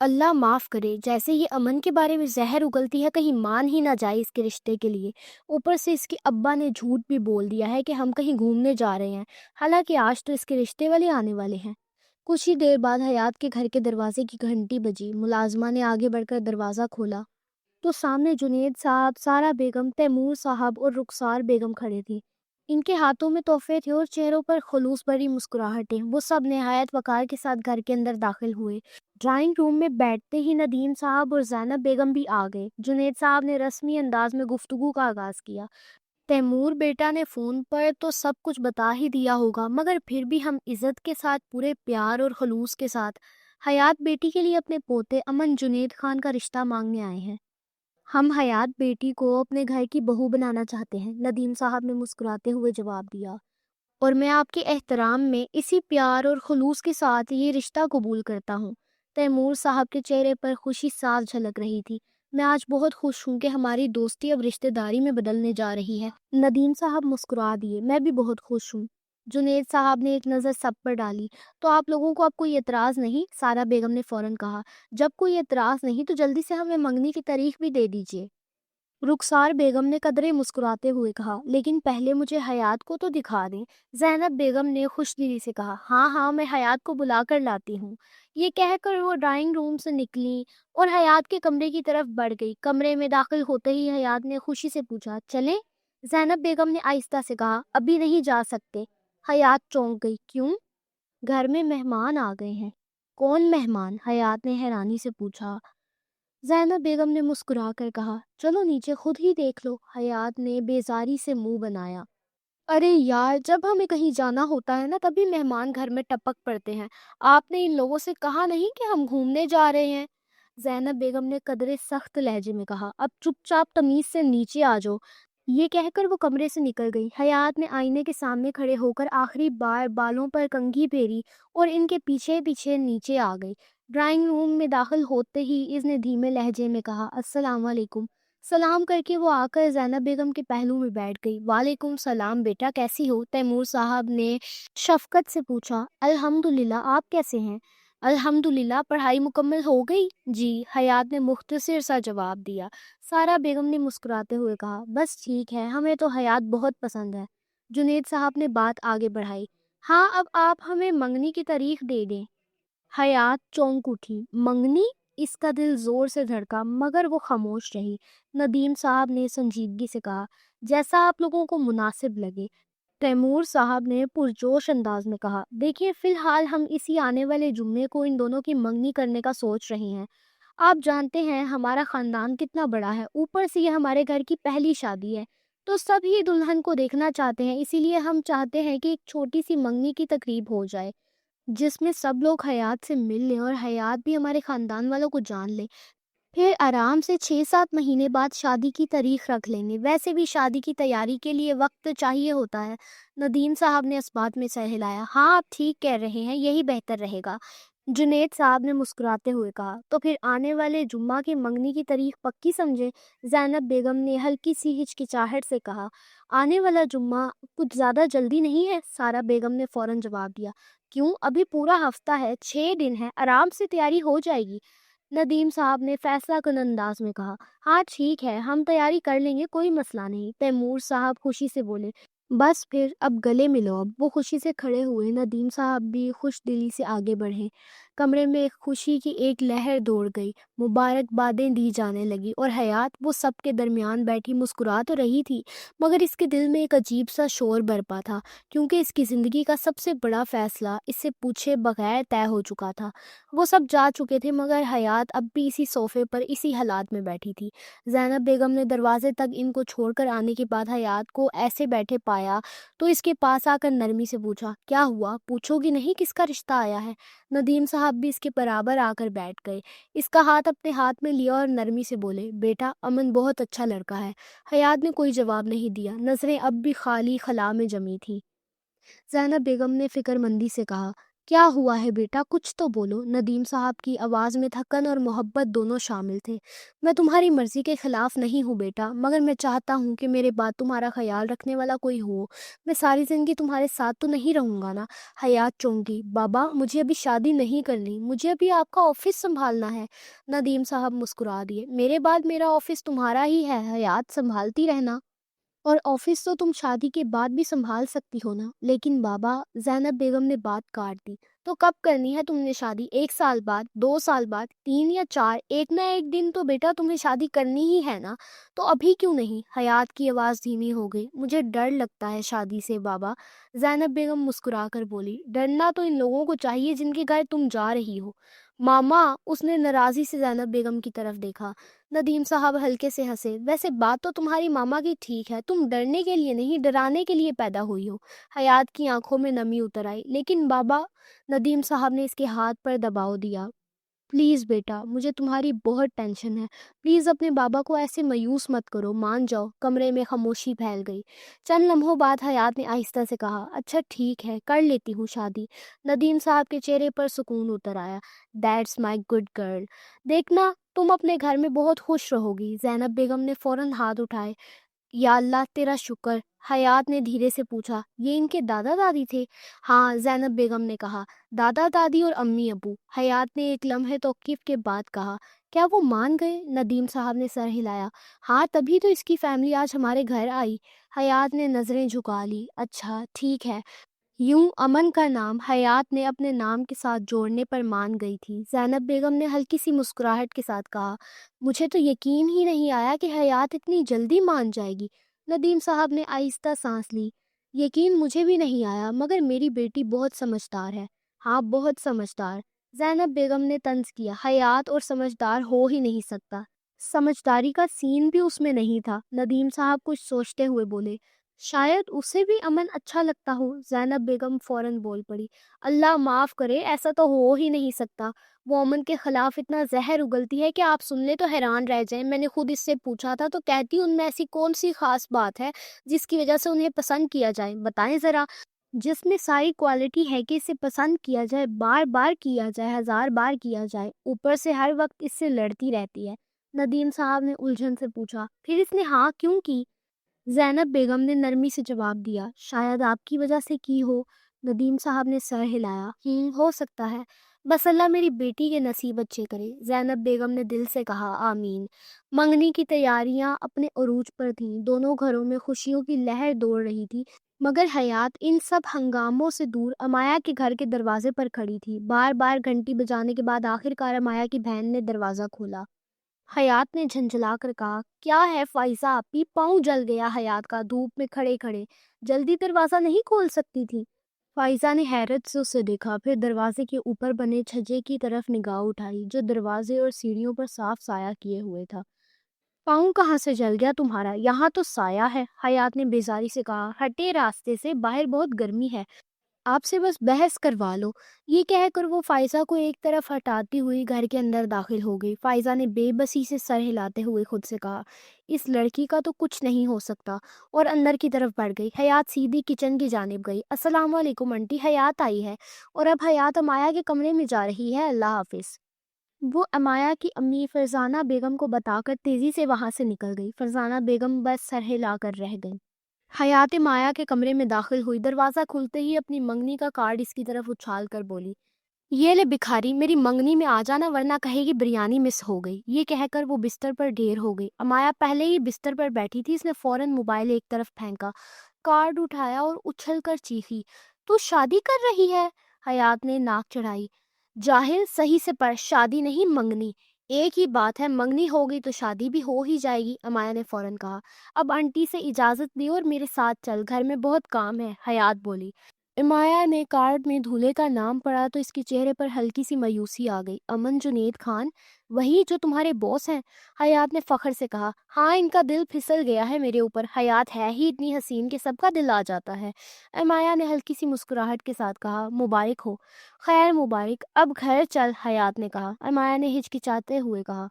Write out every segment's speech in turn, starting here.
اللہ معاف کرے، جیسے یہ امن کے بارے میں زہر اگلتی ہے، کہیں مان ہی نہ جائے اس کے رشتے کے لیے۔ اوپر سے اس کے ابا نے جھوٹ بھی بول دیا ہے کہ ہم کہیں گھومنے جا رہے ہیں، حالانکہ آج تو اس کے رشتے والے آنے والے ہیں۔ کچھ ہی دیر بعد حیات کے گھر کے دروازے کی گھنٹی بجی۔ ملازمہ نے آگے بڑھ کر دروازہ کھولا تو سامنے جنید صاحب، سارا بیگم، تیمور صاحب اور رخسار بیگم کھڑے تھے۔ ان کے ہاتھوں میں تحفے تھے اور چہروں پر خلوص بھری مسکراہٹیں۔ وہ سب نہایت وقار کے ساتھ گھر کے اندر داخل ہوئے۔ ڈرائنگ روم میں بیٹھتے ہی ندیم صاحب اور زینب بیگم بھی آ گئے۔ جنید صاحب نے رسمی انداز میں گفتگو کا آغاز کیا۔ تیمور بیٹا نے فون پر تو سب کچھ بتا ہی دیا ہوگا، مگر پھر بھی ہم عزت کے ساتھ، پورے پیار اور خلوص کے ساتھ حیات بیٹی کے لیے اپنے پوتے امن جنید خان کا رشتہ مانگنے آئے ہیں۔ ہم حیات بیٹی کو اپنے گھر کی بہو بنانا چاہتے ہیں، ندیم صاحب نے مسکراتے ہوئے جواب دیا، اور میں آپ کے احترام میں اسی پیار اور خلوص کے ساتھ یہ رشتہ قبول کرتا ہوں۔ تیمور صاحب کے چہرے پر خوشی صاف جھلک رہی تھی۔ میں آج بہت خوش ہوں کہ ہماری دوستی اب رشتہ داری میں بدلنے جا رہی ہے۔ ندیم صاحب مسکرا دیے۔ میں بھی بہت خوش ہوں۔ جنید صاحب نے ایک نظر سب پر ڈالی۔ تو آپ لوگوں کو اب کوئی اعتراض نہیں؟ سارا بیگم نے فوراً کہا۔ جب کوئی اعتراض نہیں تو جلدی سے ہمیں منگنی کی تاریخ بھی دے دیجیے۔ رخسار بیگم نے قدرے مسکراتے ہوئے کہا، لیکن پہلے مجھے حیات کو تو دکھا دیں۔ زینب بیگم نے خوش دلی سے کہا، ہاں ہاں، میں حیات کو بلا کر لاتی ہوں۔ یہ کہہ کر وہ ڈرائنگ روم سے نکلی اور حیات کے کمرے کی طرف بڑھ گئی۔ کمرے میں داخل ہوتے ہی حیات نے خوشی سے پوچھا، چلیں؟ زینب بیگم نے آہستہ سے کہا، ابھی نہیں جا سکتے۔ حیات چونک گئی، کیوں؟ گھر میں مہمان آ گئے ہیں۔ کون مہمان؟ حیات نے حیرانی سے پوچھا۔ زینب بیگم نے مسکرا کر کہا، چلو نیچے خود ہی دیکھ لو۔ حیات نے بیزاری سے منہ بنایا۔ ارے یار، جب ہمیں کہیں جانا ہوتا ہے نا، تبھی مہمان گھر میں ٹپک پڑتے ہیں۔ آپ نے ان لوگوں سے کہا نہیں کہ ہم گھومنے جا رہے ہیں؟ زینب بیگم نے قدرے سخت لہجے میں کہا، اب چپ چاپ تمیز سے نیچے آ جاؤ۔ یہ کہہ کر وہ کمرے سے نکل گئی۔ حیات نے آئینے کے سامنے کھڑے ہو کر آخری بار بالوں پر کنگھی پھیری اور ان کے پیچھے پیچھے نیچے آ گئی۔ ڈرائنگ روم میں داخل ہوتے ہی اس نے دھیمے لہجے میں کہا، السلام علیکم۔ سلام کر کے وہ آ کر زینب بیگم کے پہلو میں بیٹھ گئی۔ وعلیکم السلام بیٹا، کیسی ہو؟ تیمور صاحب نے شفقت سے پوچھا۔ الحمدللہ، آپ کیسے ہیں؟ الحمدللہ، پڑھائی مکمل ہو گئی؟ جی، حیات نے مختصر سا جواب دیا۔ سارا بیگم نے مسکراتے ہوئے کہا، بس ٹھیک ہے، ہمیں تو حیات بہت پسند ہے۔ جنید صاحب نے بات آگے بڑھائی، ہاں اب آپ ہمیں منگنی کی تاریخ دے دیں۔ حیات چونک اٹھی۔ منگنی؟ اس کا دل زور سے دھڑکا، مگر وہ خاموش رہی۔ ندیم صاحب نے سنجیدگی سے کہا، جیسا آپ لوگوں کو مناسب لگے۔ تیمور صاحب نے پرجوش انداز میں کہا، دیکھیے فی الحال ہم اسی آنے والے جمعے کو ان دونوں کی منگنی کرنے کا سوچ رہے ہیں۔ آپ جانتے ہیں ہمارا خاندان کتنا بڑا ہے، اوپر سے یہ ہمارے گھر کی پہلی شادی ہے، تو سب ہی دلہن کو دیکھنا چاہتے ہیں، اسی لیے ہم چاہتے ہیں کہ ایک چھوٹی سی منگنی کی تقریب ہو جائے، جس میں سب لوگ حیات سے مل لیں اور حیات بھی ہمارے خاندان والوں کو جان لے۔ پھر آرام سے 6-7 مہینے بعد شادی کی تاریخ رکھ لیں گے۔ ویسے بھی شادی کی تیاری کے لیے وقت چاہیے ہوتا ہے۔ ندیم صاحب نے اس بات میں سر ہلایا، ہاں آپ ٹھیک کہہ رہے ہیں، یہی بہتر رہے گا۔ جنید صاحب نے مسکراتے ہوئے کہا، تو پھر آنے والے جمعہ کی منگنی کی تاریخ پکی سمجھے؟ زینب بیگم نے ہلکی سی ہچکچاہٹ سے کہا، آنے والا جمعہ کچھ زیادہ جلدی نہیں ہے؟ سارا بیگم نے فوراً جواب دیا، کیوں؟ ابھی پورا ہفتہ ہے، 6 دن ہے، آرام سے تیاری ہو جائے گی۔ ندیم صاحب نے فیصلہ کن انداز میں کہا، ہاں ٹھیک ہے، ہم تیاری کر لیں گے، کوئی مسئلہ نہیں۔ تیمور صاحب خوشی سے بولے، بس پھر اب گلے ملو اب۔ وہ خوشی سے کھڑے ہوئے۔ ندیم صاحب بھی خوش دلی سے آگے بڑھے۔ کمرے میں خوشی کی ایک لہر دوڑ گئی، مبارکبادیں دی جانے لگی، اور حیات وہ سب کے درمیان بیٹھی مسکرا تو رہی تھی، مگر اس کے دل میں ایک عجیب سا شور برپا تھا، کیونکہ اس کی زندگی کا سب سے بڑا فیصلہ اس سے پوچھے بغیر طے ہو چکا تھا۔ وہ سب جا چکے تھے، مگر حیات اب بھی اسی صوفے پر اسی حالات میں بیٹھی تھی۔ زینب بیگم نے دروازے تک ان کو چھوڑ کر آنے کے بعد حیات کو ایسے بیٹھے پایا تو اس کے پاس آ کر نرمی سے پوچھا، کیا ہوا؟ پوچھو گی نہیں کس کا رشتہ آیا ہے؟ ندیم صاحب بھی اس کے برابر آ کر بیٹھ گئے، اس کا ہاتھ اپنے ہاتھ میں لیا اور نرمی سے بولے، بیٹا امن بہت اچھا لڑکا ہے۔ حیات نے کوئی جواب نہیں دیا، نظریں اب بھی خالی خلا میں جمی تھی۔ زینب بیگم نے فکر مندی سے کہا، کیا ہوا ہے بیٹا، کچھ تو بولو۔ ندیم صاحب کی آواز میں تھکن اور محبت دونوں شامل تھے۔ میں تمہاری مرضی کے خلاف نہیں ہوں بیٹا، مگر میں چاہتا ہوں کہ میرے بعد تمہارا خیال رکھنے والا کوئی ہو۔ میں ساری زندگی تمہارے ساتھ تو نہیں رہوں گا نا؟ حیات چونکی۔ بابا مجھے ابھی شادی نہیں کرنی، مجھے ابھی آپ کا آفس سنبھالنا ہے۔ ندیم صاحب مسکرا دیے۔ میرے بعد میرا آفس تمہارا ہی ہے حیات، سنبھالتی رہنا۔ اور آفس تو تم شادی کے بعد بھی سنبھال سکتی ہو نا؟ لیکن بابا، زینب بیگم نے بات کاٹ دی۔ تو کب کرنی ہے تم نے شادی؟ 1 سال بعد، 2 سال بعد، 3 یا 4؟ ایک نہ ایک دن تو بیٹا تمہیں شادی کرنی ہی ہے نا؟ تو ابھی کیوں نہیں؟ حیات کی آواز دھیمی ہو گئی۔ مجھے ڈر لگتا ہے شادی سے بابا۔ زینب بیگم مسکرا کر بولی۔ ڈرنا تو ان لوگوں کو چاہیے جن کے گھر تم جا رہی ہو۔ ماما، اس نے ناراضی سے زینب بیگم کی طرف دیکھا۔ ندیم صاحب ہلکے سے ہنسے۔ ویسے بات تو تمہاری ماما کی ٹھیک ہے، تم ڈرنے کے لیے نہیں، ڈرانے کے لیے پیدا ہوئی ہو۔ حیات کی آنکھوں میں نمی اتر آئی۔ لیکن بابا، ندیم صاحب نے اس کے ہاتھ پر دباؤ دیا۔ پلیز بیٹا، مجھے تمہاری بہت ٹینشن ہے، پلیز اپنے بابا کو ایسے مایوس مت کرو، مان جاؤ۔ کمرے میں خاموشی پھیل گئی۔ چند لمحوں بعد حیات نے آہستہ سے کہا، اچھا ٹھیک ہے، کر لیتی ہوں شادی۔ ندیم صاحب کے چہرے پر سکون اتر آیا۔ دیٹس مائی گڈ گرل، دیکھنا تم اپنے گھر میں بہت خوش رہو گی۔ زینب بیگم نے فوراً ہاتھ اٹھائے۔ یا اللہ تیرا شکر۔ حیات نے دھیرے سے پوچھا، یہ ان کے دادا دادی تھے؟ ہاں، زینب بیگم نے کہا، دادا دادی اور امی ابو۔ حیات نے ایک لمحے توقف کے بعد کہا، کیا وہ مان گئے؟ ندیم صاحب نے سر ہلایا۔ ہاں، تبھی تو اس کی فیملی آج ہمارے گھر آئی۔ حیات نے نظریں جھکا لی۔ اچھا ٹھیک ہے۔ یوں امن کا نام حیات نے اپنے نام کے ساتھ جوڑنے پر مان گئی تھی۔ زینب بیگم نے ہلکی سی مسکراہٹ کے ساتھ کہا، مجھے تو یقین ہی نہیں آیا کہ حیات اتنی جلدی مان جائے گی۔ ندیم صاحب نے آہستہ سانس لی۔ یقین مجھے بھی نہیں آیا، مگر میری بیٹی بہت سمجھدار ہے۔ ہاں، بہت سمجھدار۔ زینب بیگم نے طنز کیا۔ حیات اور سمجھدار ہو ہی نہیں سکتا، سمجھداری کا سین بھی اس میں نہیں تھا۔ ندیم صاحب کچھ سوچتے ہوئے بولے، شاید اسے بھی امن اچھا لگتا ہو۔ زینب بیگم فوراً بول پڑی، اللہ معاف کرے، ایسا تو ہو ہی نہیں سکتا۔ وہ امن کے خلاف اتنا زہر اگلتی ہے کہ آپ سن لیں تو حیران رہ جائیں۔ میں نے خود اس سے پوچھا تھا تو کہتی ان میں ایسی کون سی خاص بات ہے جس کی وجہ سے انہیں پسند کیا جائے؟ بتائیں ذرا۔ جس میں ساری کوالٹی ہے کہ اسے پسند کیا جائے، بار بار کیا جائے، 1000 بار کیا جائے، اوپر سے ہر وقت اس سے لڑتی رہتی ہے۔ ندیم صاحب نے الجھن سے پوچھا، پھر اس نے ہاں کیوں کی؟ زینب بیگم نے نرمی سے جواب دیا، شاید آپ کی وجہ سے کی ہو۔ ندیم صاحب نے سر ہلایا۔ ہو سکتا ہے، بس اللہ میری بیٹی کے نصیب اچھے کرے۔ زینب بیگم نے دل سے کہا، آمین۔ منگنی کی تیاریاں اپنے عروج پر تھیں۔ دونوں گھروں میں خوشیوں کی لہر دوڑ رہی تھی، مگر حیات ان سب ہنگاموں سے دور امایا کے گھر کے دروازے پر کھڑی تھی۔ بار بار گھنٹی بجانے کے بعد آخر کار امایا کی بہن نے دروازہ کھولا۔ حیات نے جھنجھلا کر کہا، کیا ہے فائزہ آپی؟ پاؤں جل گیا حیات کا دھوپ میں کھڑے کھڑے، جلدی دروازہ نہیں کھول سکتی تھی؟ فائزہ نے حیرت سے اسے دیکھا، پھر دروازے کے اوپر بنے چھجے کی طرف نگاہ اٹھائی جو دروازے اور سیڑھیوں پر صاف سایہ کیے ہوئے تھا۔ پاؤں کہاں سے جل گیا تمہارا؟ یہاں تو سایہ ہے، حیات نے بیزاری سے کہا، ہٹے راستے سے، باہر بہت گرمی ہے، آپ سے بس بحث کروا لو۔ یہ کہہ کر وہ فائزہ کو ایک طرف ہٹاتی ہوئی گھر کے اندر داخل ہو گئی۔ فائزہ نے بے بسی سے سر ہلاتے ہوئے خود سے کہا، اس لڑکی کا تو کچھ نہیں ہو سکتا، اور اندر کی طرف بڑھ گئی۔ حیات سیدھی کچن کی جانب گئی۔ السلام علیکم انٹی، حیات آئی ہے، اور اب حیات امایا کے کمرے میں جا رہی ہے، اللہ حافظ۔ وہ امایا کی امی فرزانہ بیگم کو بتا کر تیزی سے وہاں سے نکل گئی۔ فرزانہ بیگم بس سر ہلا کر رہ گئی۔ حیات مایا کے کمرے میں داخل ہوئی۔ دروازہ کھلتے ہی اپنی منگنی کا کارڈ اس کی طرف اچھال کر بولی، یہ لے بکھاری، میری منگنی میں آ جانا ورنہ کہے گی بریانی مس ہو گئی۔ یہ کہہ کر وہ بستر پر ڈھیر ہو گئی۔ امایا پہلے ہی بستر پر بیٹھی تھی، اس نے فوراً موبائل ایک طرف پھینکا، کارڈ اٹھایا اور اچھل کر چیخی، تو شادی کر رہی ہے؟ حیات نے ناک چڑھائی، جاہل، صحیح سے پڑھ، شادی نہیں منگنی، ایک ہی بات ہے، منگنی ہو گئی تو شادی بھی ہو ہی جائے گی۔ امایا نے فوراً کہا، اب آنٹی سے اجازت لی اور میرے ساتھ چل، گھر میں بہت کام ہے۔ حیات بولی۔ امایا نے کارڈ میں دھولے کا نام پڑھا تو اس کے چہرے پر ہلکی سی مایوسی آ گئی۔ امن جنید خان، وہی جو تمہارے باس ہیں؟ حیات نے فخر سے کہا، ہاں، ان کا دل پھسل گیا ہے میرے اوپر، حیات ہے ہی اتنی حسین کہ سب کا دل آ جاتا ہے۔ امایا نے ہلکی سی مسکراہٹ کے ساتھ کہا، مبارک ہو۔ خیر مبارک، اب گھر چل، حیات نے کہا۔ امایا نے ہچکچاتے ہوئے کہا،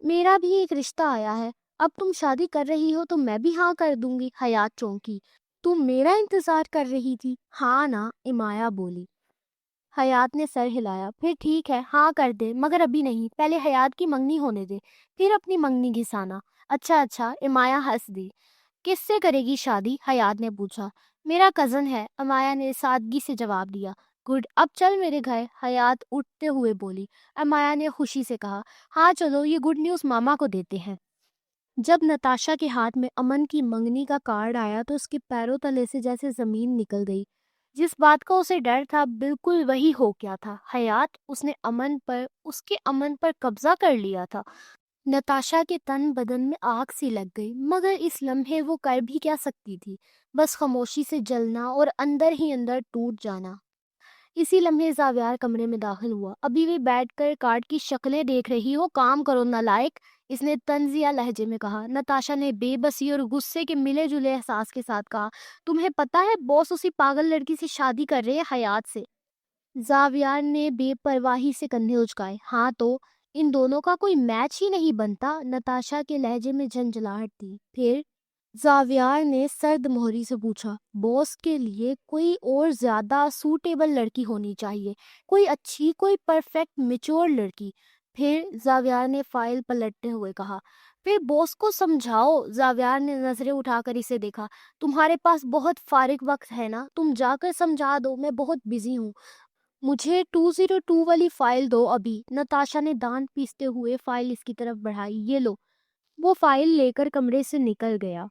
میرا بھی ایک رشتہ آیا ہے، اب تم شادی کر رہی ہو تو میں بھی ہاں کر دوں گی۔ حیات چونکی، تم میرا انتظار کر رہی تھی؟ ہاں نا، امایا بولی۔ حیات نے سر ہلایا۔ پھر ٹھیک ہے، ہاں کر دے، مگر ابھی نہیں، پہلے حیات کی منگنی ہونے دے، پھر اپنی منگنی گھسانا۔ اچھا اچھا، امایہ ہنس دی۔ کس سے کرے گی شادی؟ حیات نے پوچھا۔ میرا کزن ہے، امایہ نے سادگی سے جواب دیا۔ گڈ، اب چل میرے گھر، حیات اٹھتے ہوئے بولی۔ امایہ نے خوشی سے کہا، ہاں چلو، یہ گڈ نیوز ماما کو دیتے ہیں۔ جب نتاشا کے ہاتھ میں امن کی منگنی کا کارڈ آیا تو اس کے پیروں تلے سے جیسے زمین نکل گئی۔ جس بات کا اسے ڈر تھا بالکل وہی ہو گیا تھا۔ حیات، اس کے امن پر قبضہ کر لیا تھا۔ نتاشا کے تن بدن میں آگ سی لگ گئی، مگر اس لمحے وہ کر بھی کیا سکتی تھی؟ بس خاموشی سے جلنا اور اندر ہی اندر ٹوٹ جانا۔ اسی لمحے زاویار کمرے میں داخل ہوا۔ ابھی بھی بیٹھ کر کارڈ کی شکلیں دیکھ رہی ہو؟ کام کرو نالائق، اس نے طنزیہ لہجے میں کہا۔ نتاشا نے بے بسی اور غصے کے ملے جلے احساس کے ساتھ کہا، تمہیں پتہ ہے باس اسی پاگل لڑکی سے شادی کر رہے ہیں، حیات سے۔ زاویار نے بے پرواہی سے کندھے اچکائے۔ ہاں تو ان دونوں کا کوئی میچ ہی نہیں بنتا، نتاشا کے لہجے میں جھنجھلاہٹ تھی۔ پھر زاویار نے سرد مہری سے پوچھا، باس کے لیے کوئی اور زیادہ سوٹیبل لڑکی ہونی چاہیے، کوئی اچھی، کوئی پرفیکٹ میچور لڑکی۔ پھر زاویار نے فائل پلٹتے ہوئے کہا، پھر باس کو سمجھاؤ۔ زاویار نے نظریں اٹھا کر اسے دیکھا۔ تمہارے پاس بہت فارغ وقت ہے نا، تم جا کر سمجھا دو، میں بہت بزی ہوں۔ مجھے 202 والی فائل دو ابھی۔ نتاشا نے دانت پیستے ہوئے فائل اس کی طرف بڑھائی۔ یہ لو۔ وہ فائل لے کر کمرے سے نکل گیا۔